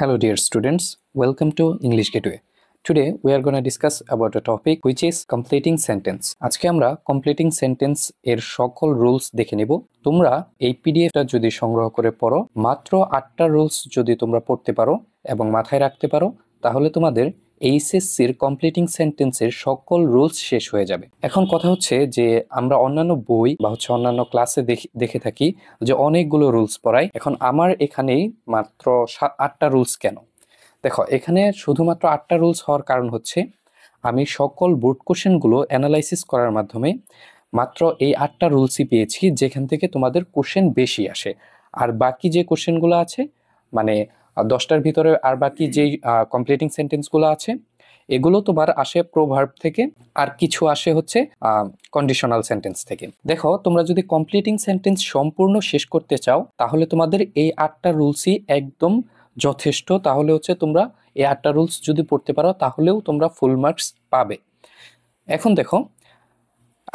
Hello dear students, welcome to English Gateway. Today we are going to discuss about a topic which is completing sentence. আজকে আমরা completing sentence এর সকল rules দেখে নেব। তোমরা এই পিডিএফটা যদি সংগ্রহ করে পড়ো, মাত্র 8টা রুলস যদি তোমরা পড়তে পারো এবং মাথায় রাখতে পারো, তাহলে তোমাদের এইচএসসির কমপ্লিটিং সেন্টেন্সের সকল রুলস শেষ হয়ে যাবে। এখন কথা হচ্ছে যে আমরা অন্যান্য বই বা অন্যান্য ক্লাসে দেখে থাকি যে অনেকগুলো রুলস পড়ায়। এখন আমার এখানেই মাত্র 8টা রুলস কেন? দেখো, এখানে শুধুমাত্র 8টা রুলস হওয়ার কারণ হচ্ছে আমি সকল বোর্ড কোশ্চেনগুলো অ্যানালাইসিস করার মাধ্যমে মাত্র এই 8টা রুলসই পেয়েছি যেখান থেকে তোমাদের কোশ্চেন বেশি আসে। আর বাকি যে কোশ্চেনগুলো আছে, মানে 10টার ভিতরে আর বাকি যেই কমপ্লিটিং সেন্টেন্সগুলো আছে, এগুলো তোমার আসে প্রোভার্ব থেকে, আর কিছু আসে হচ্ছে কন্ডিশনাল সেন্টেন্স থেকে। দেখো, তোমরা যদি কমপ্লিটিং সেন্টেন্স সম্পূর্ণ শেষ করতে চাও তাহলে তোমাদের এই 8টা রুলসই একদম যথেষ্ট। তাহলে হচ্ছে তোমরা এই 8টা রুলস যদি পড়তে পারো তাহলেও তোমরা ফুল মার্কস পাবে। এখন দেখো,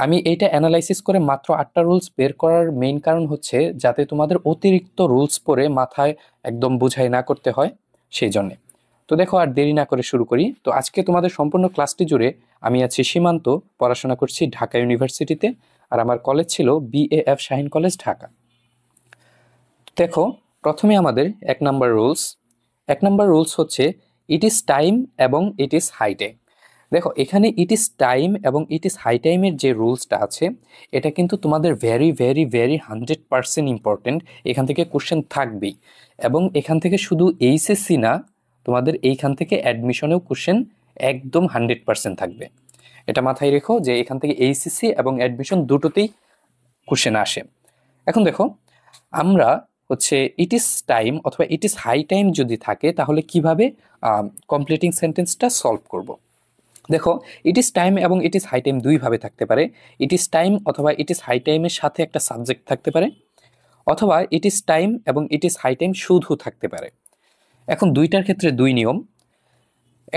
আমি এইটা অ্যানালাইসিস করে মাত্র 8টা রুলস বের করার মেইন কারণ হচ্ছে যাতে তোমাদের অতিরিক্ত রুলস পড়ে মাথায় একদম বুঝাই না করতে হয়, সেই জন্যে। তো দেখো, আর দেরি না করে শুরু করি। তো আজকে তোমাদের সম্পূর্ণ ক্লাসটি জুড়ে আমি আছি সীমান্ত, পড়াশোনা করছি ঢাকা ইউনিভার্সিটিতে, আর আমার কলেজ ছিল BAF শাহীন কলেজ, ঢাকা। দেখো, প্রথমে আমাদের 1 নাম্বার রুলস হচ্ছে ইট ইজ টাইম এবং ইট ইজ হাই টাইম। দেখো, এখানে ইট ইজ টাইম এবং ইট ইজ হাই টাইমের যে রুলসটা আছে, এটা কিন্তু তোমাদের ভেরি ভেরি ভেরি 100% ইম্পর্টেন্ট। এখান থেকে কোশ্চেন থাকবেই, এবং এখান থেকে শুধু এইচএসসি না, তোমাদের এইখান থেকে অ্যাডমিশনেও কোশ্চেন একদম 100% থাকবে। এটা মাথায় রেখো যে এখান থেকে এইচএসসি এবং অ্যাডমিশন দুটোতেই কোশ্চেন আসে। এখন দেখো, আমরা হচ্ছে ইট ইজ টাইম অথবা ইট ইজ হাই টাইম যদি থাকে তাহলে কিভাবে কমপ্লিটিং সেন্টেন্সটা সলভ করব। দেখো, ইট ইজ টাইম এবং ইট ইজ হাই টাইম দুইভাবে থাকতে পারে। ইট ইজ টাইম অথবা ইট ইজ হাই টাইমের সাথে একটা সাবজেক্ট থাকতে পারে, অথবা ইট ইজ টাইম এবং ইট ইজ হাই টাইম শুধু থাকতে পারে। এখন দুইটার ক্ষেত্রে দুই নিয়ম।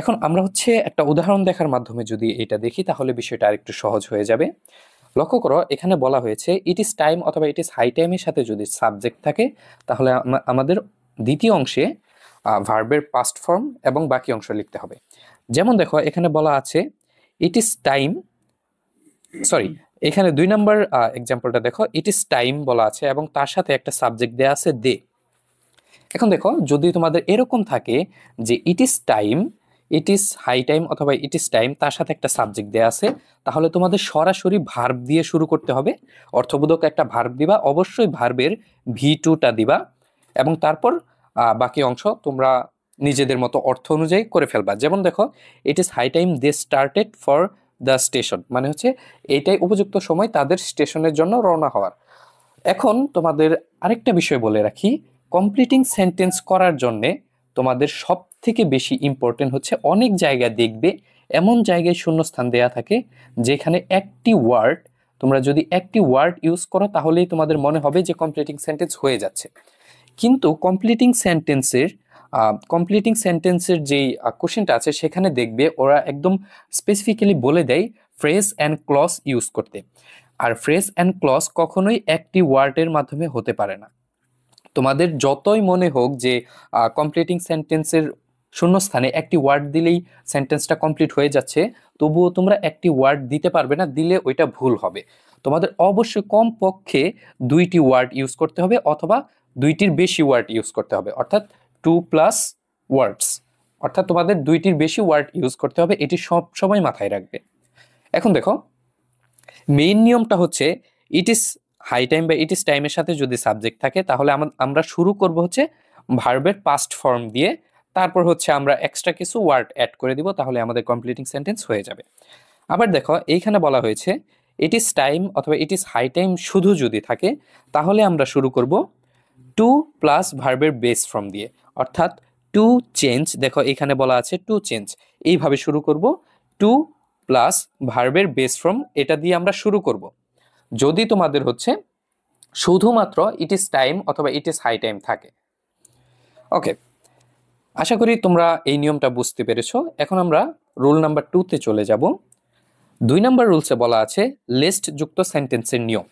এখন আমরা হচ্ছে একটা উদাহরণ দেখার মাধ্যমে যদি এটা দেখি তাহলে বিষয়টা আরেকটু সহজ হয়ে যাবে। লক্ষ্য করো, এখানে বলা হয়েছে ইট ইজ টাইম অথবা ইট ইজ হাই টাইমের সাথে যদি সাবজেক্ট থাকে তাহলে আমাদের দ্বিতীয় অংশে ভার্বের পাস্ট ফর্ম এবং বাকি অংশ লিখতে হবে। যেমন দেখো, এখানে বলা আছে ইট ইজ টাইম, এখানে 2 নাম্বার এক্সাম্পলটা দেখো, ইট ইজ টাইম বলা আছে এবং তার সাথে একটা সাবজেক্ট দেয়া আছে দে। এখন দেখো, যদি তোমাদের এরকম থাকে যে it is time, it is high time অথবা ইট ইজ টাইম, তার সাথে একটা সাবজেক্ট দেয়া আছে, তাহলে তোমাদের সরাসরি ভার্ব দিয়ে শুরু করতে হবে। অর্থবোধক একটা ভার্ব দিবা, অবশ্যই ভার্বের V2টা দিবা, এবং তারপর বাকি অংশ তোমরা নিজেদের মতো অর্থ অনুযায়ী করে ফেলবা। যেমন দেখো, it is high time they started for the station, মানে হচ্ছে এইটাই উপযুক্ত সময় তাদের স্টেশনের জন্য রওনা হওয়ার। এখন তোমাদের আরেকটা বিষয় বলে রাখি, কমপ্লিটিং সেন্টেন্স করার জন্যে তোমাদের সব থেকে বেশি ইম্পর্টেন্ট হচ্ছে, অনেক জায়গায় দেখবে এমন জায়গায় শূন্যস্থান দেয়া থাকে যেখানে একটি ওয়ার্ড, তোমরা যদি একটি ওয়ার্ড ইউজ করো তাহলেই তোমাদের মনে হবে যে কমপ্লিটিং সেন্টেন্স হয়ে যাচ্ছে। কিন্তু কমপ্লিটিং সেন্টেন্সের যেই কোশ্চেনটা আছে সেখানে দেখবে ওরা একদম স্পেসিফিক্যালি বলে দেয় ফ্রেজ অ্যান্ড ক্লজ ইউজ করতে। আর ফ্রেজ অ্যান্ড ক্লজ কখনোই একটি ওয়ার্ডের মাধ্যমে হতে পারে না। তোমাদের যতই মনে হোক যে কমপ্লিটিং সেন্টেন্সের শূন্যস্থানে একটি ওয়ার্ড দিলেই সেন্টেন্সটা কমপ্লিট হয়ে যাচ্ছে, তবুও তোমরা একটি ওয়ার্ড দিতে পারবে না, দিলে ওইটা ভুল হবে। তোমাদের অবশ্যই কমপক্ষে 2টি ওয়ার্ড ইউজ করতে হবে অথবা 2টির বেশি ওয়ার্ড ইউজ করতে হবে, অর্থাৎ 2+ ওয়ার্ডস, অর্থাৎ তোমাদের 2টির বেশি ওয়ার্ড ইউজ করতে হবে। এটি সব সময় মাথায় রাখবে। এখন দেখো, মেইন নিয়মটা হচ্ছে ইট ইজ হাই টাইম বা ইট ইজ টাইমের সাথে যদি সাবজেক্ট থাকে তাহলে আমরা শুরু করব হচ্ছে ভার্বের পাস্ট ফর্ম দিয়ে, তারপর হচ্ছে আমরা এক্সট্রা কিছু ওয়ার্ড অ্যাড করে দিব, তাহলে আমাদের কমপ্লিটিং সেন্টেন্স হয়ে যাবে। আবার দেখো, এইখানে বলা হয়েছে ইট ইজ টাইম অথবা ইট ইজ হাই টাইম শুধু যদি থাকে তাহলে আমরা শুরু করব টু প্লাস ভার্বের বেস ফর্ম দিয়ে, অর্থাৎ টু চেঞ্জ। দেখো, এখানে বলা আছে টু চেঞ্জ, এইভাবে শুরু করব, টু প্লাস ভার্বের বেস ফর্ম, এটা দিয়ে আমরা শুরু করব। যদি তোমাদের হচ্ছে শুধুমাত্র ইট ইজ টাইম অথবা ইট ইজ হাই টাইম থাকে। ওকে, আশা করি তোমরা এই নিয়মটা বুঝতে পেরেছো। এখন আমরা রুল নাম্বার 2তে চলে যাব। 2 নাম্বার রুলসে বলা আছে লেস্ট যুক্ত সেন্টেন্সের নিয়ম।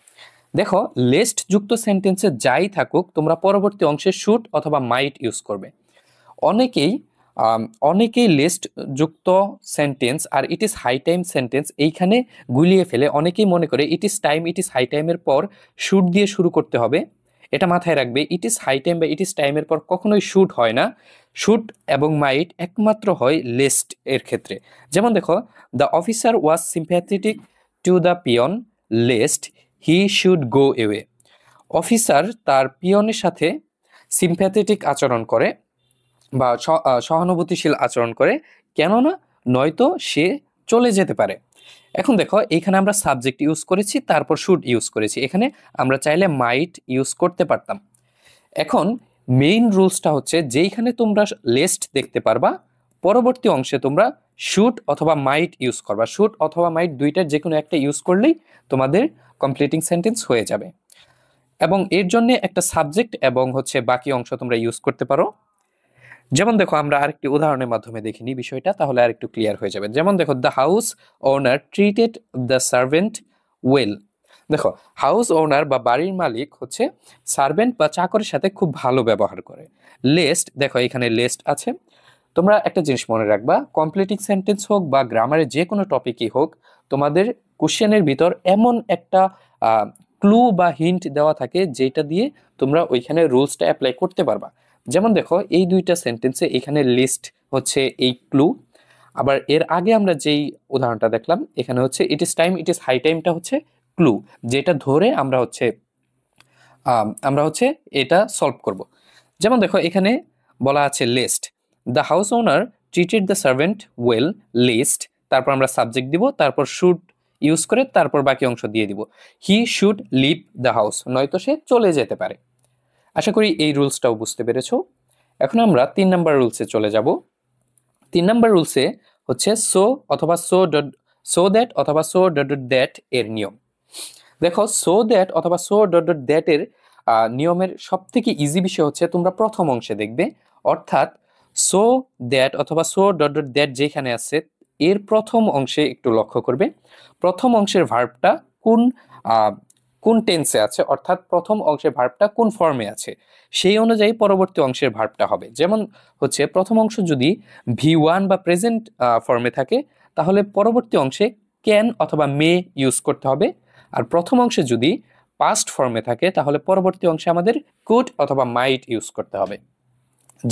দেখো, লেস্ট যুক্ত সেন্টেন্সে যাই থাকুক তোমরা পরবর্তী অংশে শুড অথবা মাইট ইউজ করবে। অনেকেই অনেকেই লিস্ট যুক্ত সেন্টেন্স আর it is high time sentence এইখানে গুলিয়ে ফেলে। অনেকেই মনে করে it is time, it is high টাইমের পর শুড দিয়ে শুরু করতে হবে। এটা মাথায় রাখবে, ইট ইজ হাই টাইম বা ইট ইজ টাইমের পর কখনোই শুড হয় না। শুড এবং মাইট একমাত্র হয় লিস্ট এর ক্ষেত্রে। যেমন দেখো, the officer was sympathetic to the peon lest he should go away. Officer তার পিয়নের সাথে সিম্প্যাথেটিক আচরণ করে বা সহানুভূতিশীল আচরণ করে, কেননা নয়তো সে চলে যেতে পারে। এখন দেখো, এখানে আমরা সাবজেক্ট ইউজ করেছি, তারপর শুড ইউজ করেছি। এখানে আমরা চাইলে মাইট ইউজ করতে পারতাম। এখন মেইন রুলসটা হচ্ছে, যেইখানে তোমরা লিস্ট দেখতে পারবা পরবর্তী অংশে তোমরা শুড অথবা মাইট ইউজ করবা। শুড অথবা মাইট দুইটার যে কোনো একটা ইউজ করলেই তোমাদের কমপ্লিটিং সেন্টেন্স হয়ে যাবে। এবং এর জন্য একটা সাবজেক্ট এবং হচ্ছে বাকি অংশ তোমরা ইউজ করতে পারো। যেমন দেখো, আমরা আরেকটি উদাহরণের মাধ্যমে দেখিনি বিষয়টা, তাহলে আরেকটু ক্লিয়ার হয়ে যাবে। যেমন দেখো, the house owner treated the servant well. দেখো, হাউস ওনার বা বাড়ির মালিক হচ্ছে সার্ভেন্ট বা চাকরের সাথে খুব ভালো ব্যবহার করে। লিস্ট, দেখো এখানে লিস্ট আছে। তোমরা একটা জিনিস মনে রাখবা, কমপ্লিটিং সেন্টেন্স হোক বা গ্রামারের যে কোনো টপিকই হোক, তোমাদের কোশ্চেনের ভিতর এমন একটা ক্লু বা হিন্ট দেওয়া থাকে যেটা দিয়ে তোমরা ওইখানে রুলসটা অ্যাপ্লাই করতে পারবা। যেমন দেখো, এই দুইটা সেন্টেন্সে এখানে লিস্ট হচ্ছে এই ক্লু। আবার এর আগে আমরা যেই উদাহরণটা দেখলাম, এখানে হচ্ছে it is time, it is high টাইমটা হচ্ছে ক্লু, যেটা ধরে আমরা হচ্ছে এটা সলভ করব। যেমন দেখো, এখানে বলা আছে lest, the house owner treated the servant well lest, তারপর আমরা সাবজেক্ট দিব, তারপর শুড ইউজ করে তারপর বাকি অংশ দিয়ে দিব। He should leave the house, নয়তো সে চলে যেতে পারে। আশা করি এই রুলসটাও বুঝতে পেরেছো। এখন আমরা 3 নাম্বার রুলসে চলে যাব। 3 নাম্বার রুলসে হচ্ছে সো অথবা সো দ্যাট অথবা সো ডট ডট দ্যাট এর নিয়ম। দেখো, সো দ্যাট অথবা সো ডট ডট দ্যাট এর নিয়মের সব থেকে ইজি বিষয় হচ্ছে তোমরা প্রথম অংশে দেখবে। অর্থাৎ সো দ্যাট অথবা সো ডট ডট দ্যাট যেখানে আছে এর প্রথম অংশে একটু লক্ষ্য করবে। প্রথম অংশের ভার্বটা কোন টেন্সে আছে, অর্থাৎ প্রথম অংশের ভার্বটা কোন ফর্মে আছে, সেই অনুযায়ী পরবর্তী অংশের ভার্বটা হবে। যেমন হচ্ছে, প্রথম অংশ যদি V1 বা প্রেজেন্ট ফর্মে থাকে, তাহলে পরবর্তী অংশে ক্যান অথবা মে ইউজ করতে হবে। আর প্রথম অংশে যদি পাস্ট ফর্মে থাকে, তাহলে পরবর্তী অংশে আমাদের কুড অথবা মাইট ইউজ করতে হবে।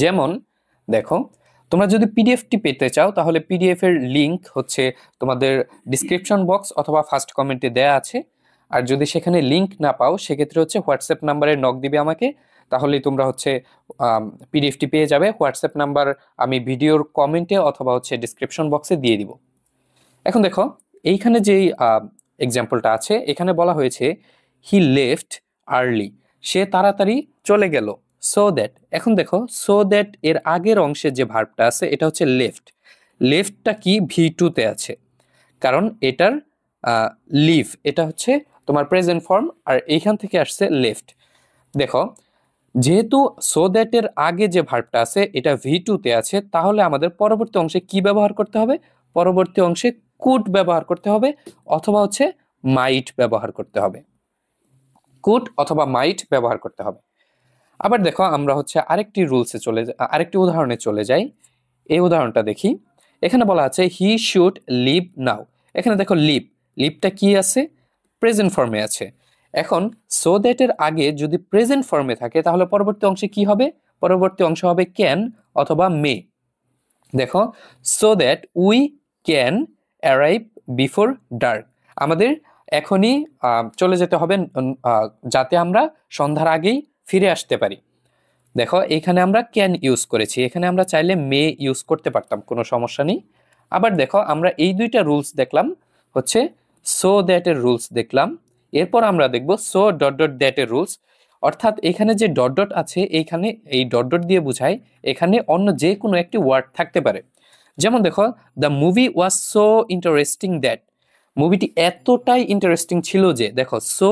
যেমন দেখো, তোমরা যদি পিডিএফটি পেতে চাও, তাহলে পিডিএফ এর লিংক হচ্ছে তোমাদের ডিসক্রিপশন বক্স অথবা ফার্স্ট কমেন্টে দেয়া আছে। আর যদি সেখানে লিংক না পাও, সেক্ষেত্রে হচ্ছে হোয়াটসঅ্যাপ নাম্বারে নক দিবে আমাকে, তাহলেই তোমরা হচ্ছে পিডিএফটি পেয়ে যাবে। হোয়াটসঅ্যাপ নাম্বার আমি ভিডিওর কমেন্টে অথবা হচ্ছে ডিসক্রিপশন বক্সে দিয়ে দিব। এখন দেখো, এইখানে যেই এক্সাম্পলটা আছে, এখানে বলা হয়েছে হি লেফট আর্লি, সে তাড়াতাড়ি চলে গেল। সো দ্যাট, এখন দেখো, সো দ্যাট এর আগের অংশে যে ভার্বটা আছে এটা হচ্ছে লেফট। লেফটটা কি V2 তে আছে, কারণ এটার লিভ এটা হচ্ছে তোমার প্রেজেন্ট ফর্ম, আর এইখান থেকে আসছে লেফট। দেখো, যেহেতু সো দ্যাট এর আগে যে ভার্বটা আছে এটা V2 তে আছে, তাহলে আমাদের পরবর্তী অংশে কি ব্যবহার করতে হবে? পরবর্তী অংশে কুড ব্যবহার করতে হবে অথবা হচ্ছে মাইট ব্যবহার করতে হবে। কুড অথবা মাইট ব্যবহার করতে হবে। আবার দেখো, আমরা হচ্ছে আরেকটি আরেকটি উদাহরণে চলে যাই। এই উদাহরণটা দেখি। এখানে বলা আছে হি শুড লিভ নাও। এখানে দেখো, লিভটা কি আছে? প্রেজেন্ট ফর্মে আছে। এখন সো দ্যাট এর আগে যদি প্রেজেন্ট ফর্মে থাকে, তাহলে পরবর্তী অংশে কি হবে? পরবর্তী অংশ হবে ক্যান অথবা মে। দেখো, so that we can arrive before dark, আমাদের এখনই চলে যেতে হবে যাতে আমরা সন্ধ্যার আগেই ফিরে আসতে পারি। দেখো, এখানে আমরা ক্যান ইউজ করেছি, এখানে আমরা চাইলে মে ইউজ করতে পারতাম, কোনো সমস্যা নেই। আবার দেখো, আমরা এই দুইটা রুলস দেখলাম, হচ্ছে সো দ্যাট এর রুলস দেখলাম। এরপর আমরা দেখব সো ডট ডট দ্যাট এর রুলস। অর্থাৎ এখানে যে ডট ডট আছে, এইখানে এই ডট ডট দিয়ে বোঝায় এখানে অন্য যে কোনো একটি ওয়ার্ড থাকতে পারে। যেমন দেখো, the movie was so interesting that, মুভিটি এতটাই ইন্টারেস্টিং ছিল যে, দেখো সো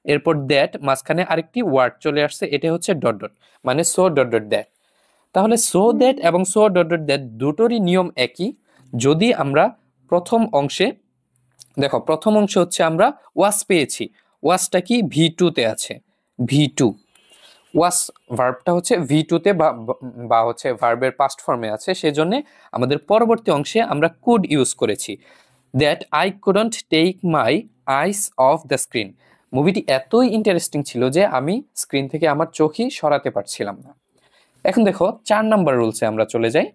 এরপর দ্যাট মাঝখানে আরেকটি ওয়ার্ড চলে আসছে, এটা হচ্ছে ডট ডট, মানে সো ডট ডট দ্যাট। তাহলে সো দ্যাট এবং সো ডট ডট দ্যাট দুটোরই নিয়ম একই। যদি আমরা প্রথম অংশে দেখো, প্রথম অংশে হচ্ছে আমরা ওয়াজ পেয়েছি, ওয়াজটা কি V2 তে আছে, V2। ওয়াস ভার্বটা হচ্ছে ভি টুতে বা হচ্ছে ভার্বের পাস্ট ফর্মে আছে, সেজন্য আমাদের পরবর্তী অংশে আমরা কুড ইউজ করেছি। That I couldn't take my eyes off the screen. মুভিটি এতই ইন্টারেস্টিং ছিল যে আমি স্ক্রিন থেকে আমার চোখই সরাতে পারছিলাম না। এখন দেখো 4 নাম্বার রুলসে আমরা চলে যাই।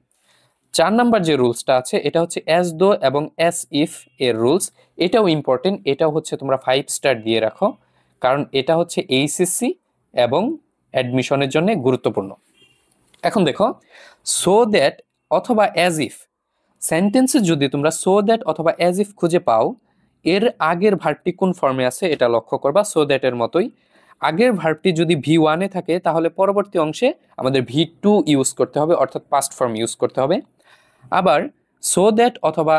4 নাম্বার যে রুলসটা আছে এটা হচ্ছে অ্যাজ দো এবং অ্যাজ ইফ এর রুলস। এটাও ইম্পর্টেন্ট, এটাও হচ্ছে তোমরা 5 স্টার দিয়ে রাখো, কারণ এটা হচ্ছে এইচএসসি এবং অ্যাডমিশনের জন্য গুরুত্বপূর্ণ। এখন দেখো সো দ্যাট অথবা অ্যাজ ইফ সেন্টেন্সে যদি তোমরা সো দ্যাট অথবা অ্যাজ ইফ খুঁজে পাও, এর আগের ভার্বটি কোন ফর্মে আছে এটা লক্ষ্য করবা। সো দ্যাট এর মতোই আগের ভার্বটি যদি ভি ওয়ানে থাকে তাহলে পরবর্তী অংশে আমাদের ভি টু ইউজ করতে হবে, অর্থাৎ পাস্ট ফর্ম ইউজ করতে হবে। আবার সো দ্যাট অথবা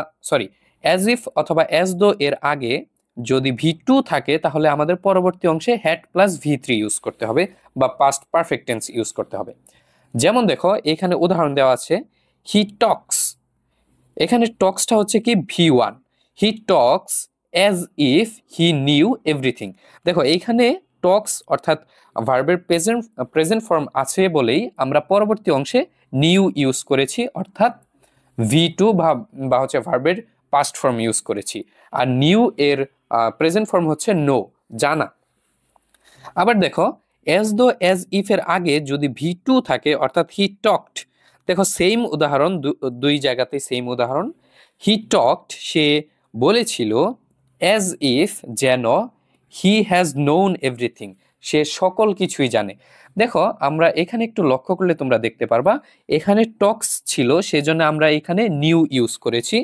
অ্যাজ ইফ অথবা অ্যাজ দো এর আগে যদি ভি টু থাকে তাহলে আমাদের পরবর্তী অংশে had plus V three use করতে হবে বা পাস্ট পারফেক্ট টেন্স ইউজ করতে হবে। যেমন দেখো এখানে উদাহরণ দেওয়া আছে হি টক্স, এখানে টক্সটা হচ্ছে কি V one, he talks as if he knew everything. দেখো এইখানে টক্স অর্থাৎ ভার্বের প্রেজেন্ট ফর্ম আছে বলেই আমরা পরবর্তী অংশে নিউ ইউজ করেছি, অর্থাৎ ভি টু বা হচ্ছে ভার্বের পাস্ট ফর্ম ইউজ করেছি। আর নিউ এর প্রেজেন্ট ফর্ম হচ্ছে নো, জানা। আবার দেখো অ্যাজ দো অ্যাজ ইফ এর আগে যদি ভি টু থাকে অর্থাৎ হি টকড, দেখো সেম উদাহরণ, দুই জায়গাতে সেম উদাহরণ। হি টকড সে বলেছিল, অ্যাজ ইফ যেন, হি হ্যাজ নোন এভরিথিং সে সকল কিছুই জানে। দেখো আমরা এখানে একটু লক্ষ্য করলে তোমরা দেখতে পারবা এখানে টক্স ছিল সেজন্য আমরা এখানে নিউ ইউজ করেছি,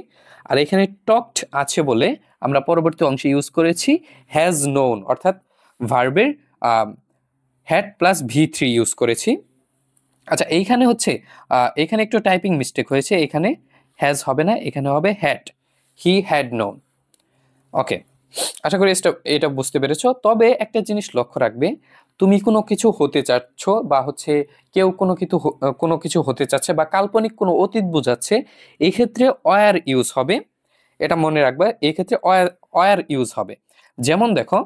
আর এখানে টকড আছে বলে আমরা পরবর্তী অংশে ইউজ করেছি হ্যাজ নোন, অর্থাৎ ভার্বের had plus V three use করেছি। আচ্ছা এইখানে হচ্ছে এখানে একটু টাইপিং মিস্টেক হয়েছে, এখানে হ্যাজ হবে না, এখানে হবে হ্যাড, হি হ্যাড নোন। ওকে, আশা করি এটা বুঝতে পেরেছো। তবে একটা জিনিস লক্ষ্য রাখবে, তুমি কোনো কিছু হতে চাচ্ছ বা হচ্ছে কেউ কোনো কিছু হতে চাচ্ছে বা কাল্পনিক কোনো অতীত বোঝাচ্ছে, এই ক্ষেত্রে অয়ার ইউজ হবে, এটা মনে রাখবে। এই ক্ষেত্রে অয়ার ইউজ হবে। যেমন দেখো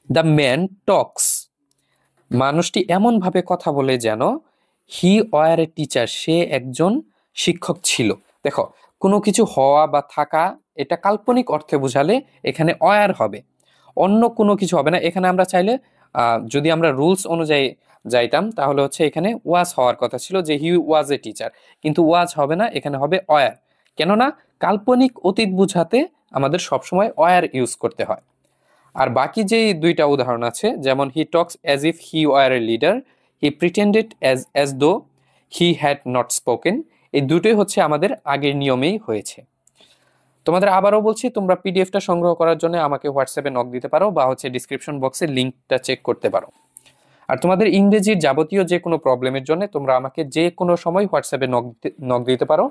দ্য ম্যান টক্স, মানুষটি এমনভাবে কথা বলে যেন হি ওয়ার এ টিচার সে একজন শিক্ষক ছিল। দেখো কোনো কিছু হওয়া বা থাকা এটা কাল্পনিক অর্থে বোঝালে এখানে ওয়ার হবে, অন্য কোনো কিছু হবে না। এখানে আমরা চাইলে যদি আমরা রুলস অনুযায়ী যাইতাম তাহলে হচ্ছে এখানে ওয়াজ হওয়ার কথা ছিল যে হি ওয়াজ এ টিচার, কিন্তু ওয়াজ হবে না, এখানে হবে ওয়ার। কেননা কাল্পনিক অতীত বোঝাতে আমাদের সবসময় ওয়ার ইউজ করতে হয়। আর বাকি যে দুইটা উদাহরণ আছে, যেমন he talks as if he were a leader, he pretended as though he had not spoken, এই দুটোই হচ্ছে আমাদের আগের নিয়মেই হয়েছে। তোমাদের আবারও বলছি তোমরা পিডিএফটা সংগ্রহ করার জন্য আমাকে হোয়াটসঅ্যাপে নক দিতে পারো বা হচ্ছে ডিসক্রিপশন বক্সে লিঙ্কটা চেক করতে পারো। আর তোমাদের ইংরেজির যাবতীয় যে কোনো প্রবলেমের জন্য তোমরা আমাকে যে কোনো সময় হোয়াটসঅ্যাপে নক দিতে পারো।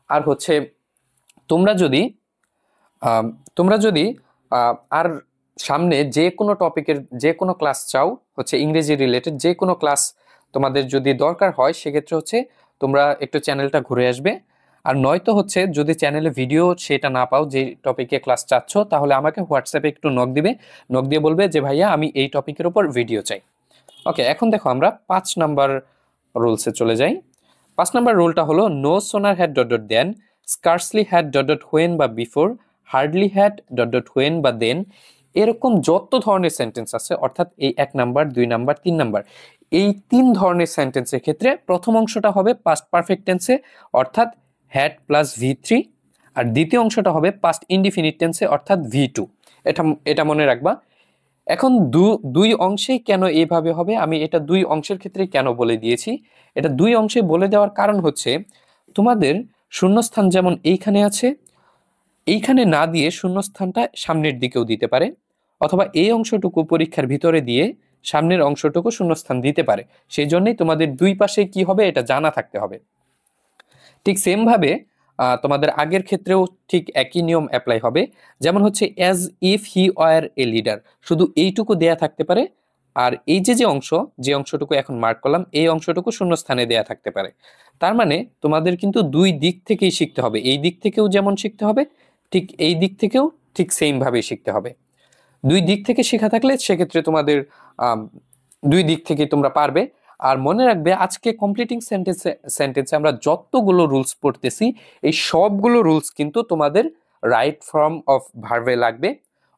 আর হচ্ছে তোমরা যদি আর সামনে যে কোনো টপিকের যে কোনো ক্লাস চাও, হচ্ছে ইংরেজি রিলেটেড যে কোনো ক্লাস তোমাদের যদি দরকার হয়, সেক্ষেত্রে হচ্ছে তোমরা একটু চ্যানেলটা ঘুরে আসবে। আর নয়তো হচ্ছে যদি চ্যানেলে ভিডিও সেটা না পাও যে টপিকে ক্লাস চাচ্ছ, তাহলে আমাকে হোয়াটসঅ্যাপে একটু নক দিয়ে বলবে যে ভাইয়া আমি এই টপিকের উপর ভিডিও চাই। ওকে, এখন দেখো আমরা 5 নাম্বার রুলসে চলে যাই। 5 নাম্বার রুলটা হলো no sooner had dot dot then, scarcely had dot dot when বা before, hardly had dot dot when বা দেন। এরকম যত ধরনের সেন্টেন্স আছে, অর্থাৎ এই 1 নাম্বার 2 নাম্বার 3 নাম্বার, এই 3 ধরনের সেন্টেন্সের ক্ষেত্রে প্রথম অংশটা হবে পাস্ট পারফেক্ট টেন্সে অর্থাৎ হ্যাড প্লাস ভি থ্রি, আর দ্বিতীয় অংশটা হবে পাস্ট ইনডিফিনিট টেন্সে অর্থাৎ ভি টু। এটা মনে রাখবা। এখন দুই অংশেই কেন এইভাবে হবে, আমি এটা দুই অংশের ক্ষেত্রে কেন বলে দিয়েছি, এটা দুই অংশে বলে দেওয়ার কারণ হচ্ছে তোমাদের শূন্যস্থান যেমন এইখানে আছে, এইখানে না দিয়ে শূন্যস্থানটা সামনের দিকেও দিতে পারে, অথবা এই অংশটুকু পরীক্ষার ভিতরে দিয়ে সামনের অংশটুকু শূন্যস্থান দিতে পারে। সেই জন্যই তোমাদের দুই পাশে কি হবে এটা জানা থাকতে হবে। ঠিক সেম ভাবে তোমাদের আগের ক্ষেত্রেও ঠিক একই নিয়ম অ্যাপ্লাই হবে। যেমন হচ্ছে as if he were a leader, শুধু এইটুকু দেয়া থাকতে পারে, আর এই যে অংশটুকু এখন মার্ক করলাম এই অংশটুকু শূন্যস্থানে দেয়া থাকতে পারে। তার মানে তোমাদের কিন্তু দুই দিক থেকেই শিখতে হবে, এই দিক থেকেও যেমন শিখতে হবে ঠিক এই দিক থেকেও ঠিক সেম ভাবেই শিখতে হবে। দুই দিক থেকে শেখা থাকলে সেক্ষেত্রে তোমাদের দুই দিক থেকে তোমরা পারবে। আর মনে রাখবে আজকে কমপ্লিটিং সেন্টেন্সে আমরা যতগুলো রুলস পড়তেছি এই সবগুলো রুলস কিন্তু তোমাদের রাইট ফর্ম অফ ভার্বে লাগবে।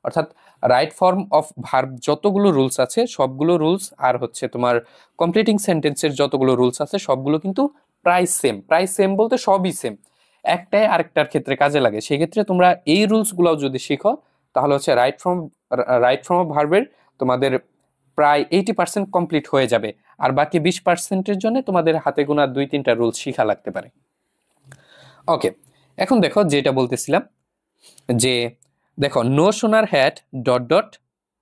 অর্থাৎ রাইট ফর্ম অফ ভার্ব যতগুলো রুলস আছে সবগুলো রুলস আর হচ্ছে তোমার কমপ্লিটিং সেন্টেন্সের যতগুলো রুলস আছে সবগুলো কিন্তু প্রায় সেম বলতে সবই সেম, একটাই আরেকটার ক্ষেত্রে কাজে লাগে। সেক্ষেত্রে তোমরা এই রুলসগুলোও যদি শিখো তাহলে হচ্ছে রাইট ফর্ম অফ ভার্বের তোমাদের প্রায় 80% কমপ্লিট হয়ে যাবে। আর বাকি 20%-এর জন্য তোমাদের হাতে গোনা 2-3টা রুলস শিখা লাগতে পারে। ওকে, এখন দেখো যেটা বলতেছিলাম যে দেখো no sooner had dot dot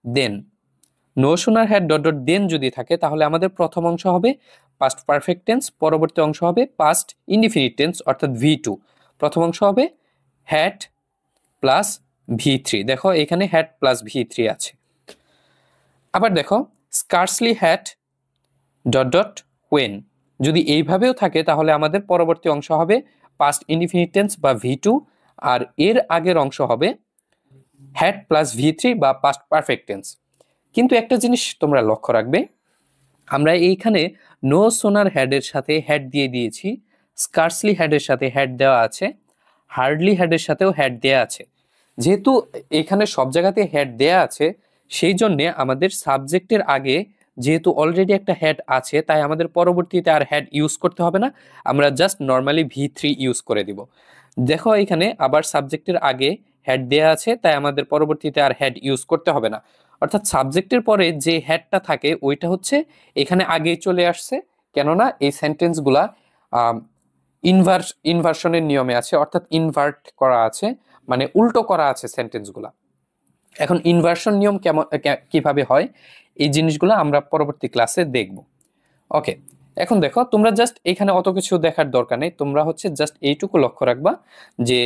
then. No sooner had dot dot then যদি থাকে তাহলে আমাদের প্রথম অংশ হবে পাস্ট পারফেক্ট টেন্স, পরবর্তী অংশ হবে পাস্ট ইনডিফিনিট টেন্স অর্থাৎ V2, প্রথম অংশ হবে হ্যাট প্লাস V3। দেখো এখানে হ্যাট প্লাস V3 আছে। আবার দেখো scarcely had dot dot when, যদি এইভাবেও থাকে তাহলে আমাদের পরবর্তী অংশ হবে পাস্ট ইনডিফিনিট টেন্স বা V2, আর এর আগের অংশ হবে হ্যাড প্লাস V3 বা পাস্ট পারফেক্ট টেন্স। কিন্তু একটা জিনিস তোমরা লক্ষ্য রাখবে, আমরা এইখানে নো সোনার হ্যাডের সাথে হ্যাড দিয়ে দিয়েছি, স্কার্সলি হ্যাডের সাথে হ্যাড দেওয়া আছে, হার্ডলি হ্যাডের সাথেও হ্যাড দেওয়া আছে। যেহেতু এখানে সব জায়গাতে হ্যাড দেওয়া আছে সেই জন্যে আমাদের সাবজেক্টের আগে যেহেতু অলরেডি একটা হ্যাড আছে তাই আমাদের পরবর্তীতে আর হ্যাড ইউজ করতে হবে না, আমরা জাস্ট নর্মালি V3 ইউজ করে দিব। দেখো এখানে আবার সাবজেক্টের আগে হ্যাড দেয়া আছে তাই আমাদের পরবর্তীতে আর হ্যাড ইউজ করতে হবে না। অর্থাৎ সাবজেক্টের পরে যে হ্যাডটা থাকে ওইটা হচ্ছে এখানে আগেই চলে আসছে, কেননা এই সেন্টেন্সগুলা ইনভার্সনের নিয়মে আছে, অর্থাৎ ইনভার্ট করা আছে, মানে উল্টো করা আছে সেন্টেন্সগুলা। এখন ইনভার্সন নিয়ম কিভাবে হয় এই জিনিসগুলো আমরা পরবর্তী ক্লাসে দেখব। ওকে, এখন দেখো তোমরা জাস্ট এখানে অত কিছু দেখার দরকার নেই, তোমরা হচ্ছে জাস্ট এইটুকু লক্ষ্য রাখবা যে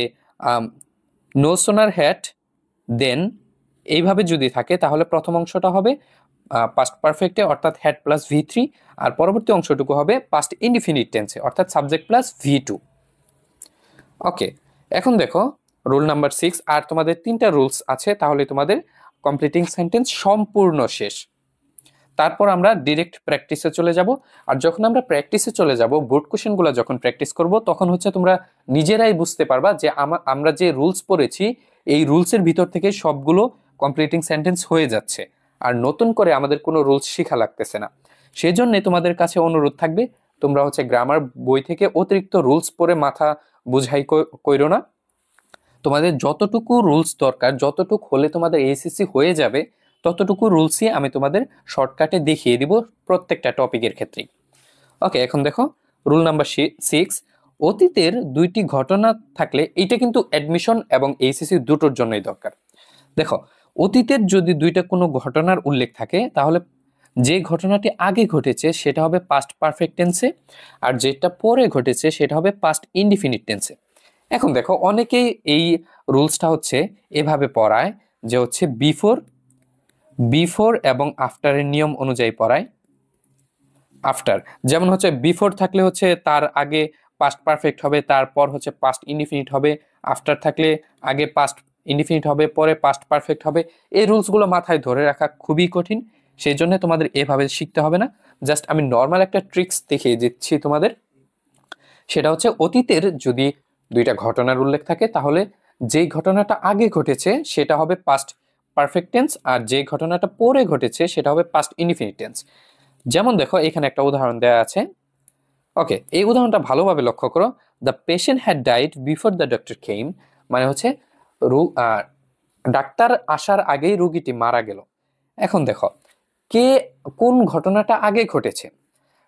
নো সোনার হ্যাট দেন এইভাবে যদি থাকে তাহলে প্রথম অংশটা হবে পাস্ট পারফেক্টে অর্থাৎ হ্যাড প্লাস V3, আর পরবর্তী অংশটুকু হবে পাস্ট ইনডিফিনিট টেন্সে অর্থাৎ সাবজেক্ট প্লাস V2। ওকে, এখন দেখো রুল নাম্বার 6, আর তোমাদের 3টা রুলস আছে তাহলে তোমাদের কমপ্লিটিং সেন্টেন্স সম্পূর্ণ শেষ। তারপর আমরা ডিরেক্ট প্র্যাকটিসে চলে যাব। আর যখন আমরা প্র্যাকটিসে চলে যাব, বোর্ড কোশ্চেনগুলো যখন প্র্যাকটিস করব তখন হচ্ছে তোমরা নিজেরাই বুঝতে পারবা যে আমরা যে রুলস পড়েছি এই রুলসের ভিতর থেকে সবগুলো কমপ্লিটিং সেন্টেন্স হয়ে যাচ্ছে, আর নতুন করে আমাদের কোনো রুলস শেখা লাগতেছে না। সেজন্য তোমাদের কাছে অনুরোধ থাকবে তোমরা হচ্ছে গ্রামার বই থেকে অতিরিক্ত রুলস পড়ে মাথা বুঝাই কইরো না। তোমাদের যতটুকু রুলস দরকার, যতটুকু হলে তোমাদের এইচএসসি হয়ে যাবে ততটুকু রুলসই আমি তোমাদের শর্টকাটে দেখিয়ে দিব প্রত্যেকটা টপিকের ক্ষেত্রেই। ওকে, এখন দেখো রুল নাম্বার 6, অতীতের 2টি ঘটনা থাকলে, এইটা কিন্তু অ্যাডমিশন এবং এইচএসসি দুটোর জন্যই দরকার। দেখো অতীতের যদি 2টা কোনো ঘটনার উল্লেখ থাকে তাহলে যে ঘটনাটি আগে ঘটেছে সেটা হবে পাস্ট পারফেক্ট টেন্সে, আর যেটা পরে ঘটেছে সেটা হবে পাস্ট ইনডিফিনিট টেন্সে। এখন দেখো অনেকেই এই রুলসটা হচ্ছে এভাবে পড়ায় যে হচ্ছে বিফোর এবং আফটারের নিয়ম অনুযায়ী পড়ায়। আফটার যেমন হচ্ছে বিফোর থাকলে হচ্ছে তার আগে পাস্ট পারফেক্ট হবে, তারপর হচ্ছে পাস্ট ইনডিফিনিট হবে, আফটার থাকলে আগে পাস্ট ইনডিফিনিট হবে পরে পাস্ট পারফেক্ট হবে। এই রুলসগুলো মাথায় ধরে রাখা খুবই কঠিন, সেই জন্য তোমাদের এভাবে শিখতে হবে না। জাস্ট আমি নর্মাল একটা ট্রিক্স দেখিয়ে দিচ্ছি তোমাদের। সেটা হচ্ছে অতীতের যদি 2টা ঘটনার উল্লেখ থাকে তাহলে যেই ঘটনাটা আগে ঘটেছে সেটা হবে পাস্ট পারফেক্ট টেন্স, আর যে ঘটনাটা পরে ঘটেছে সেটা হবে পাস্ট ইনডিফিনিট টেন্স। যেমন দেখো এখানে একটা উদাহরণ দেওয়া আছে। ওকে, এই উদাহরণটা ভালোভাবে লক্ষ্য করো। The patient had died before the doctor came, মানে হচ্ছে ডাক্তার আসার আগেই রোগীটি মারা গেল। এখন দেখো কোন ঘটনাটা আগে ঘটেছে?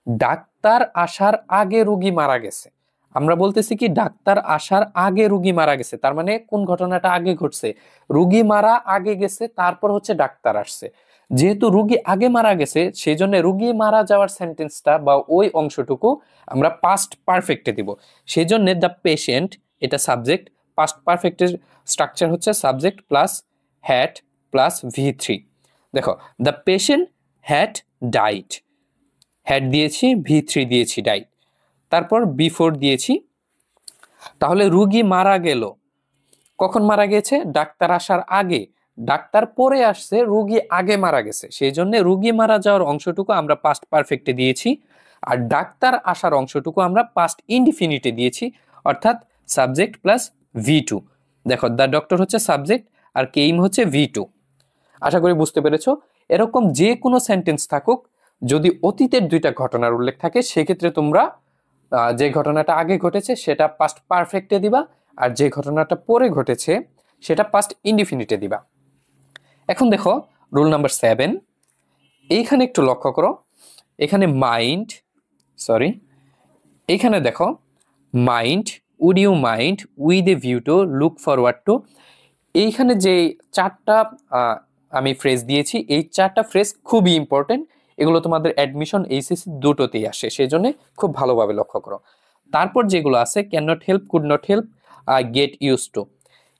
ডাক্তার আসার আগে রোগী মারা গেছে। আমরা বলতেছি কি ডাক্তার আসার আগে রোগী মারা গেছে, তার মানে কোন ঘটনাটা আগে ঘটছে? রোগী মারা আগে গেছে, তারপর হচ্ছে ডাক্তার আসছে। যেহেতু রোগী আগে মারা গেছে সেই জন্য রোগী মারা যাওয়ার সেন্টেন্সটা বা ওই অংশটুকু আমরা পাস্ট পারফেক্টে দিব। সেই জন্য দ্য পেশেন্ট এটা সাবজেক্ট, পাস্ট পারফেক্টের স্ট্রাকচার হচ্ছে subject plus had plus V3। দেখো the patient had died, had দিয়েছি, V3 দিয়েছি ডাইড, তারপর বিফোর দিয়েছি। তাহলে রোগী মারা গেল, কখন মারা গেছে? ডাক্তার আসার আগে। ডাক্তার পরে আসছে, রোগী আগে মারা গেছে, সেই জন্য রোগী মারা যাওয়ার অংশটুকু আমরা পাস্ট পারফেক্টে দিয়েছি, আর ডাক্তার আসার অংশটুকু আমরা পাস্ট ইনডিফিনিটে দিয়েছি, অর্থাৎ সাবজেক্ট প্লাস V2। দেখো দ্য ডক্টর হচ্ছে সাবজেক্ট আর কেইম হচ্ছে V2। আশা করি বুঝতে পেরেছো। এরকম যে কোনো সেন্টেন্স থাকুক, যদি অতীতের দুইটা ঘটনার উল্লেখ থাকে, সেক্ষেত্রে তোমরা যে ঘটনাটা আগে ঘটেছে সেটা পাস্ট পারফেক্টে দিবা, আর যে ঘটনাটা পরে ঘটেছে সেটা পাস্ট ইনডিফিনিটে দিবা। এখন দেখো রুল নাম্বার 7, এইখানে একটু লক্ষ্য করো, এখানে এইখানে দেখো mind, would you mind with a view to look forward to, এইখানে যে চারটা আমি ফ্রেজ দিয়েছি, এই চারটা ফ্রেজ খুবই ইম্পর্টেন্ট। এগুলো তোমাদের অ্যাডমিশন এইচএসসি দুটোতেই আসে, সেই জন্য খুব ভালোভাবে লক্ষ্য করো। তারপর যেগুলো আছে can not help, could not help, get use to,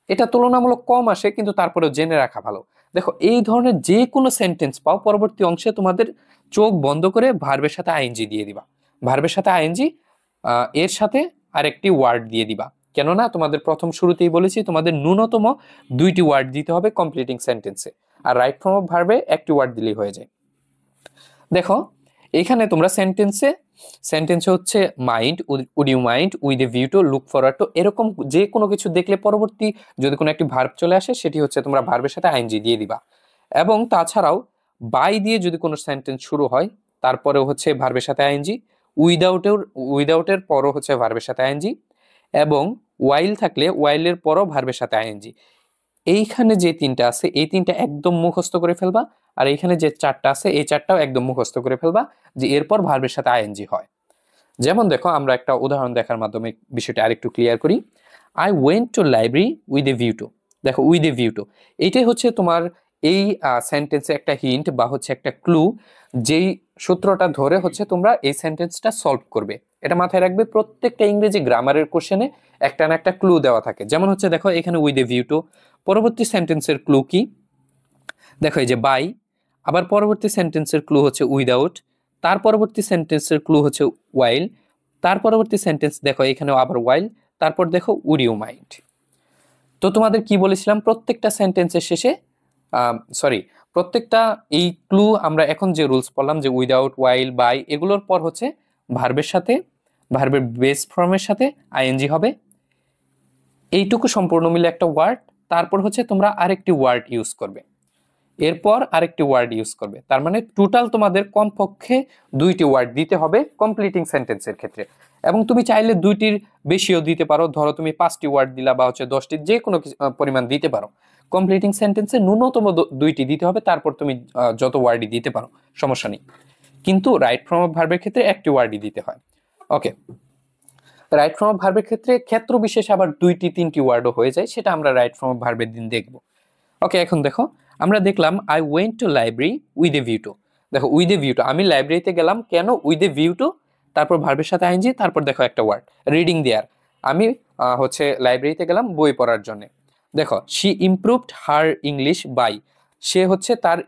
এটা তুলনামূলক কম আসে, কিন্তু তারপরেও জেনে রাখা ভালো। দেখো এই ধরনের যে কোনো সেন্টেন্স পাও, পরবর্তী অংশে তোমাদের চোখ বন্ধ করে ভার্বের সাথে আইএনজি দিয়ে দিবা। ভার্বের সাথে আইএনজি, এর সাথে আরেকটি ওয়ার্ড দিয়ে দিবা। কেননা তোমাদের প্রথম শুরুতেই বলেছি তোমাদের ন্যূনতম 2টি ওয়ার্ড দিতে হবে কমপ্লিটিং সেন্টেন্সে, আর রাইট ফর্ম অফ ভার্বে একটি ওয়ার্ড দিলেই হয়ে যায়। দেখো এখানে তোমরা সেন্টেন্সে হচ্ছে mind, would you mind with a view to look forward to, এরকম যে কোনো কিছু দেখলে পরবর্তী যদি কোনো একটি ভার্ব চলে আসে, সেটি হচ্ছে তোমরা ভার্বের সাথে আইএনজি দিয়ে দিবা। এবং তাছাড়াও বাই দিয়ে যদি কোনো সেন্টেন্স শুরু হয়, তারপরে হচ্ছে ভার্বের সাথে আইএনজি, উইদাউটের পরও হচ্ছে ভার্বের সাথে আইএনজি, এবং ওয়াইল থাকলে ওয়াইলের পরও ভার্বের সাথে আইএনজি। এইখানে যে তিনটা আছে এই তিনটা একদম মুখস্থ করে ফেলবা, আর এইখানে যে চারটা আছে এই চারটাও একদম মুখস্থ করে ফেলবা, যে এরপর ভার্বের সাথে আইএনজি হয়। যেমন দেখো আমরা একটা উদাহরণ দেখার মাধ্যমে বিষয়টা আরেকটু ক্লিয়ার করি। I went to library with a view two, দেখো উইথ এ ভিউ টু, এইটাই হচ্ছে তোমার এই সেন্টেন্সে একটা হিন্ট বা হচ্ছে একটা ক্লু, যেই সূত্রটা ধরে হচ্ছে তোমরা এই সেন্টেন্সটা সলভ করবে। এটা মাথায় রাখবে, প্রত্যেকটা ইংরেজি গ্রামারের কোশ্চেনে একটা না একটা ক্লু দেওয়া থাকে। যেমন হচ্ছে দেখো এখানে উইথ এ ভিউ টু, পরবর্তী সেন্টেন্সের ক্লু কি, দেখো এই যে বাই, আবার পরবর্তী সেন্টেন্সের ক্লু হচ্ছে উইদাউট, তার পরবর্তী সেন্টেন্সের ক্লু হচ্ছে ওয়াইল, তার পরবর্তী সেন্টেন্স দেখো এখানেও আবার ওয়াইল, তারপর দেখো উড ইউ মাইন্ড। তো তোমাদের কি বলেছিলাম, প্রত্যেকটা সেন্টেন্সের শেষে প্রত্যেকটা এই ক্লু আমরা এখন যে রুলস পড়লাম, যে উইদাউট, ওয়াইল, বাই, এগুলোর পর হচ্ছে ভার্বের বেস ফর্মের সাথে আইএনজি হবে, এইটুকু সম্পূর্ণ মিলে একটা ওয়ার্ড, তারপর হচ্ছে তোমরা আরেকটি ওয়ার্ড ইউজ করবে, এরপর আরেকটি ওয়ার্ড ইউজ করবে। তার মানে টোটাল তোমাদের কমপক্ষে 2টি ওয়ার্ড দিতে হবে কমপ্লিটিং সেন্টেন্সের ক্ষেত্রে। এবং তুমি চাইলে 2টির বেশিও দিতে পারো, ধরো তুমি 5টি ওয়ার্ড দিলা বা হচ্ছে 10টি, যে কোনো পরিমাণ দিতে পারো। কমপ্লিটিং সেন্টেন্সে ন্যূনতম 2টি দিতে হবে, তারপর তুমি যত ওয়ার্ডই দিতে পারো, সমস্যা নেই। কিন্তু রাইট ফর্ম অফ ভার্বের ক্ষেত্রে একটি ওয়ার্ডই দিতে হয়। ওকে, রাইট ফর্ম অফ ভার্বের ক্ষেত্রে ক্ষেত্র বিশেষ আবার 2টি 3টি ওয়ার্ডও হয়ে যায়, সেটা আমরা রাইট ফর্ম অফ ভার্বের দিন দেখব। ওকে, এখন দেখো আমরা দেখলাম I went to library with a view two. দেখো উইথ এ ভিউ টু, আমি লাইব্রেরিতে গেলাম কেন, উইথ এ ভিউ টু, তারপর ভার্বের সাথে আইএনজি, তারপর দেখো একটা ওয়ার্ড রিডিং দেয়ার, আমি হচ্ছে লাইব্রেরিতে গেলাম বই পড়ার জন্য। দেখো she improved her English by, সে হচ্ছে তার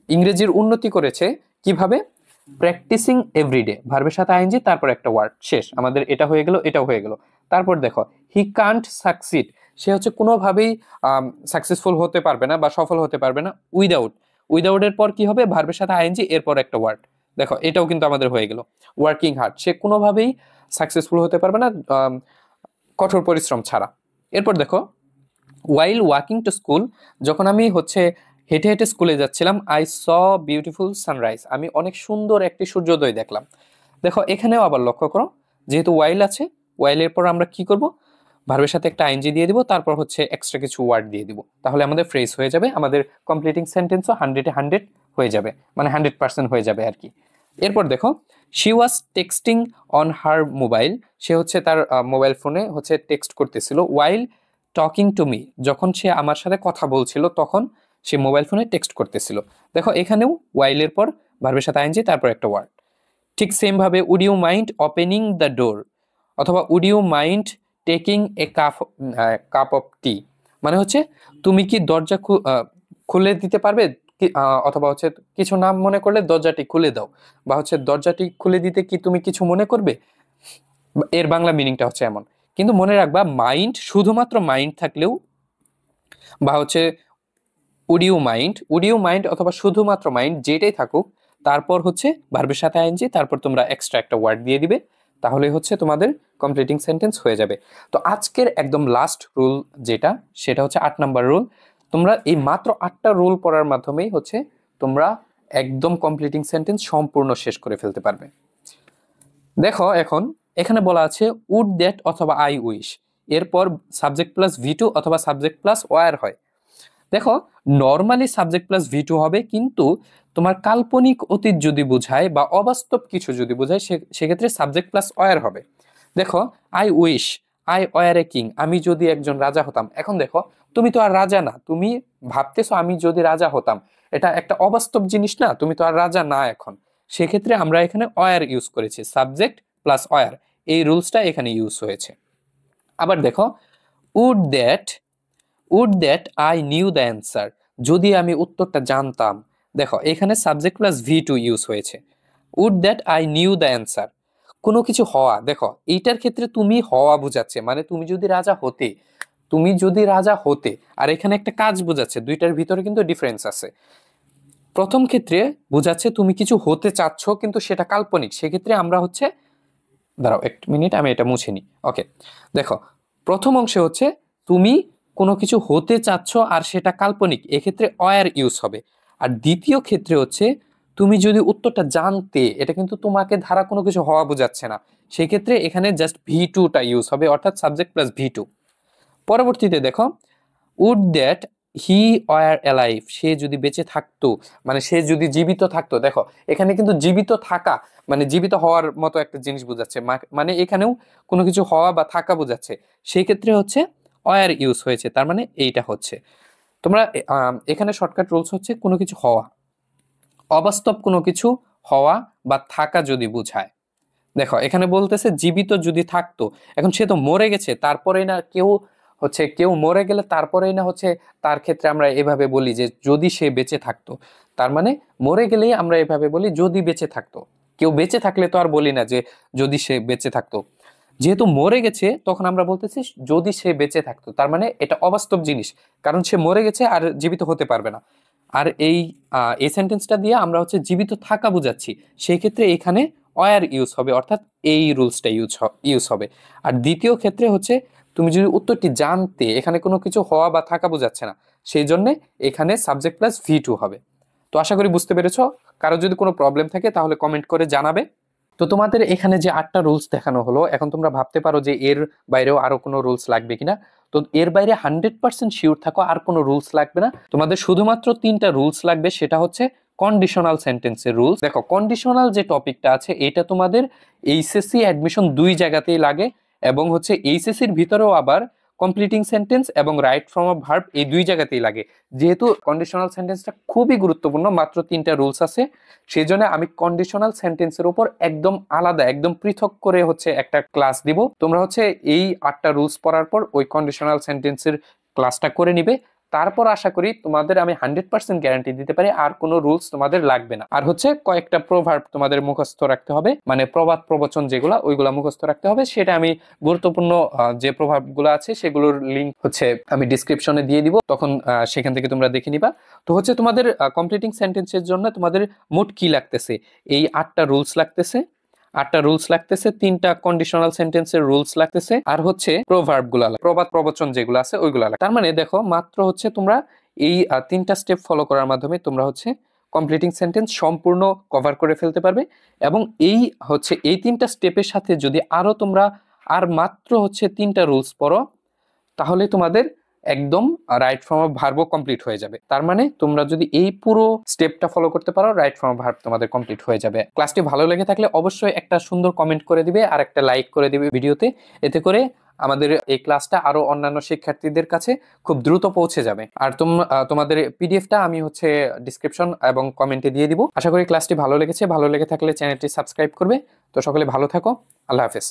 ইংরেজির উন্নতি করেছে কিভাবে, প্র্যাকটিসিং এভরিডে, ভার্বের সাথে আইএনজি, তারপর একটা ওয়ার্ড, শেষ। আমাদের এটা হয়ে গেল, এটাও হয়ে গেল। তারপর দেখো হি কান্ট সাকসিড, সে হচ্ছে কোনোভাবেই সাকসেসফুল হতে পারবে না বা সফল হতে পারবে না উইদাউটের পর কি হবে, ভার্বের সাথে আইএনজি, এরপর একটা ওয়ার্ড। দেখো এটাও কিন্তু আমাদের হয়ে গেল। ওয়ার্কিং হার্ড, সে কোনোভাবেই সাকসেসফুল হতে পারবে না কঠোর পরিশ্রম ছাড়া। এরপর দেখো ওয়াইল ওয়াকিং টু স্কুল, যখন আমি হচ্ছে হেঁটে হেঁটে স্কুলে যাচ্ছিলাম, আই স বিউটিফুল সানরাইজ, আমি অনেক সুন্দর একটি সূর্যোদয় দেখলাম। দেখো এখানেও আবার লক্ষ্য করো, যেহেতু ওয়াইল আছে, ওয়াইলের পর আমরা কি করব, ভার্বের সাথে একটা আইএনজি দিয়ে দিব, তারপর হচ্ছে এক্সট্রা কিছু ওয়ার্ড দিয়ে দিব, তাহলে আমাদের ফ্রেজ হয়ে যাবে, আমাদের কমপ্লিটিং সেন্টেন্সও 100-এ 100 হয়ে যাবে, মানে 100% হয়ে যাবে আর কি। এরপর দেখো she was texting on her mobile, সে হচ্ছে তার মোবাইল ফোনে হচ্ছে টেক্সট করতেছিল, ওয়াইল টকিং টু মি, যখন সে আমার সাথে কথা বলছিল তখন সে মোবাইল ফোনে টেক্সট করতেছিল। দেখো এখানেও ওয়াইলের পর ভার্বের সাথে আইএনজি, তারপর একটা ওয়ার্ড। ঠিক সেম ভাবে would you mind opening the door, অথবা would you mind taking a cup of tea, মানে হচ্ছে তুমি কি দরজা খুলে দিতে পারবে, অথবা হচ্ছে কিছু না মনে করলে দরজাটি খুলে দাও, বা হচ্ছে দরজাটি খুলে দিতে কি তুমি কিছু মনে করবে, এর বাংলা মিনিংটা হচ্ছে এমন। কিন্তু মনে রাখবা মাইন্ড, শুধুমাত্র মাইন্ড থাকলেও বা হচ্ছে উড ইউ মাইন্ড অথবা শুধুমাত্র মাইন্ড, যেটাই থাকুক, তারপর হচ্ছে ভার্বের সাথে আইএনজি, তারপর তোমরা এক্সট্রা একটা ওয়ার্ড দিয়ে দিবে, তাহলে হচ্ছে তোমাদের কমপ্লিটিং সেন্টেন্স হয়ে যাবে। তো আজকের একদম লাস্ট রুল যেটা, সেটা হচ্ছে 8 নাম্বার রুল। তোমরা এই মাত্র 8টা রুল পড়ার মাধ্যমেই হচ্ছে তোমরা একদম কমপ্লিটিং সেন্টেন্স সম্পূর্ণ শেষ করে ফেলতে পারবে। দেখো এখন এখানে বলা আছে উড দ্যাট অথবা আই উইশ, এরপর সাবজেক্ট প্লাস ভি2 অথবা সাবজেক্ট প্লাস ওয়ার হয়। দেখো নর্মালি সাবজেক্ট প্লাস ভি2 হবে, কিন্তু তোমার কাল্পনিক অতীত যদি বোঝায় বা অবাস্তব কিছু যদি বোঝায় সেক্ষেত্রে সাবজেক্ট প্লাস ওয়ার হবে। দেখো I wish I were a king, আমি যদি একজন রাজা হতাম। এখন দেখো তুমি তো আর রাজা না, তুমি ভাবতেছো আমি যদি রাজা হতাম, এটা একটা অবাস্তব জিনিস না, তুমি তো আর রাজা না এখন। সেক্ষেত্রে আমরা এখানে ওয়ার ইউজ করেছি, সাবজেক্ট প্লাস ওয়ার, এই রুলসটা এখানে ইউজ হয়েছে। আবার দেখো would that I knew the answer, যদি আমি উত্তরটা জানতাম। দেখো এখানে সাবজেক্ট প্লাস ভি2 ইউজ হয়েছে। Would that I knew the answer, কোনো কিছু হওয়া। দেখো এইটার ক্ষেত্রে তুমি হওয়া বোঝাচ্ছে, মানে তুমি যদি রাজা হতে, আর এখানে একটা কাজ বোঝাচ্ছে, দুইটার ভিতরে কিন্তু ডিফারেন্স আছে। প্রথম ক্ষেত্রে বোঝাচ্ছে তুমি কিছু হতে চাচ্ছ কিন্তু সেটা কাল্পনিক, সেক্ষেত্রে আমরা হচ্ছে, দাঁড়াও এক মিনিট আমি এটা মুছে নিই। ওকে, দেখো প্রথম অংশে হচ্ছে তুমি কোনো কিছু হতে চাচ্ছ আর সেটা কাল্পনিক, এক্ষেত্রে ওয়ার ইউজ হবে। আর দ্বিতীয় ক্ষেত্রে হচ্ছে তুমি যদি উত্তরটা জানতে, এটা কিন্তু তোমাকে ধারা কোনো কিছু হওয়া বোঝাচ্ছে না, সেক্ষেত্রে এখানে জাস্ট ভি2টা ইউজ হবে, অর্থাৎ সাবজেক্ট প্লাস ভি2। পরবর্তীতে দেখো would that he were alive, সে যদি বেঁচে থাকতো, মানে সে যদি জীবিত থাকতো। দেখো এখানে কিন্তু জীবিত থাকা মানে জীবিত হওয়ার মতো একটা জিনিস বোঝাচ্ছে, মানে এখানেও কোনো কিছু হওয়া বা থাকা বোঝাচ্ছে, সেই ক্ষেত্রে হচ্ছে ওয়ার ইউজ হয়েছে, তার মানে এইটা হচ্ছে। তোমরা এখানে শর্টকাট রুলস হচ্ছে কোনো কিছু হওয়া, অবাস্তব কোনো কিছু হওয়া বা থাকা যদি বোঝায়। দেখো এখানে বলতেছে জীবিত যদি থাকতো, এখন সে তো মরে গেছে, তারপরেই না কেউ মরে গেলে তারপরেই না হচ্ছে তার ক্ষেত্রে আমরা এভাবে বলি যে যদি সে বেঁচে থাকতো, তার মানে মরে গেলেই আমরা এভাবে বলি যদি বেঁচে থাকতো। কেউ বেঁচে থাকলে তো আর বলি না যে যদি সে বেঁচে থাকতো, যেহেতু মরে গেছে তখন আমরা বলতেছি যদি সে বেঁচে থাকতো, তার মানে এটা অবাস্তব জিনিস, কারণ সে মরে গেছে আর জীবিত হতে পারবে না। আর এই সেন্টেন্সটা দিয়ে আমরা হচ্ছে জীবিত থাকা বোঝাচ্ছি, সেই ক্ষেত্রে এখানে ওয়ার ইউজ হবে, অর্থাৎ এই রুলসটা ইউজ হবে। আর দ্বিতীয় ক্ষেত্রে হচ্ছে তুমি যদি উত্তরটি জানতে, এখানে কোনো কিছু হওয়া বা থাকা বোঝাচ্ছে না, সেই জন্য এখানে সাবজেক্ট প্লাস ভি2 হবে। তো আশা করি বুঝতে পেরেছো। কারো যদি কোনো প্রবলেম থাকে তাহলে কমেন্ট করে জানাবে। তো তোমাদের এখানে যে 8টা রুলস দেখানো হলো, এখন তোমরা ভাবতে পারো যে এর বাইরেও আরো কোনো রুলস লাগবে কিনা। তো এর বাইরে 100% শিওর থাকো আর কোনো রুলস লাগবে না, তোমাদের শুধুমাত্র 3টা রুলস লাগবে, সেটা হচ্ছে কন্ডিশনাল সেন্টেন্সের রুলস। দেখো কন্ডিশনাল যে টপিকটা আছে এটা তোমাদের এইচএসসি অ্যাডমিশন 2 জায়গাতেই লাগে, এবং হচ্ছে এইচএসসির ভিতরেও আবার কমপ্লিটিং সেন্টেন্স এবং রাইট ফর্ম অফ ভার্ব এই 2 জায়গাতেই লাগে। যেহেতু কন্ডিশনাল সেন্টেন্সটা খুবই গুরুত্বপূর্ণ, মাত্র 3টা রুলস আছে, সেই জন্য আমি কন্ডিশনাল সেন্টেন্সের উপর একদম আলাদা একদম পৃথক করে হচ্ছে একটা ক্লাস দিব। তোমরা হচ্ছে এই 8টা রুলস পড়ার পর ওই কন্ডিশনাল সেন্টেন্সের ক্লাসটা করে নিবে, তারপর আশা করি তোমাদের আমি 100% গ্যারান্টি দিতে পারি আর কোনো রুলস তোমাদের লাগবে না। আর হচ্ছে কয়েকটা প্রভার্ব তোমাদের মুখস্থ রাখতে হবে, মানে প্রবাদ প্রবচন যেগুলা ওইগুলা মুখস্থ রাখতে হবে। সেটা আমি গুরুত্বপূর্ণ যে প্রভাবগুলো আছে সেগুলোর লিঙ্ক হচ্ছে আমি ডিসক্রিপশনে দিয়ে দিব, তখন সেখান থেকে তোমরা দেখে নিবা। তো হচ্ছে তোমাদের কমপ্লিটিং সেন্টেন্সের জন্য তোমাদের মোট কি লাগতেছে, এই 8টা রুলস লাগতেছে, 3টা কন্ডিশনাল সেন্টেন্সের রুলস লাগতেছে, আর হচ্ছে প্রভার্ব গুলা, প্রবাদ প্রবচন যেগুলো আছে ওইগুলা। তার মানে দেখো মাত্র হচ্ছে তোমরা এই 3টা স্টেপ ফলো করার মাধ্যমে তোমরা হচ্ছে কমপ্লিটিং সেন্টেন্স সম্পূর্ণ কভার করে ফেলতে পারবে। এবং এই 3টা স্টেপের সাথে যদি আরো তোমরা আর মাত্র হচ্ছে 3টা রুলস পড়ো, তাহলে তোমাদের একদম রাইট ফর্ম অফ ভার্বও কমপ্লিট হয়ে যাবে। তার মানে তোমরা যদি এই পুরো স্টেপটা ফলো করতে পারো, রাইট ফর্ম অফ ভার্ব তোমাদের কমপ্লিট হয়ে যাবে। ক্লাসটি ভালো লেগে থাকলে অবশ্যই একটা সুন্দর কমেন্ট করে দিবে আর একটা লাইক করে দিবে ভিডিওতে, এতে করে আমাদের এই ক্লাসটা আরো অন্যান্য শিক্ষার্থীদের কাছে খুব দ্রুত পৌঁছে যাবে। আর তোমাদের পিডিএফটা আমি হচ্ছে ডিসক্রিপশন এবং কমেন্টে দিয়ে দিব। আশা করি ক্লাসটি ভালো লেগেছে, ভালো লেগে থাকলে চ্যানেলটি সাবস্ক্রাইব করবে। তো সকলে ভালো থাকো, আল্লাহ হাফেজ।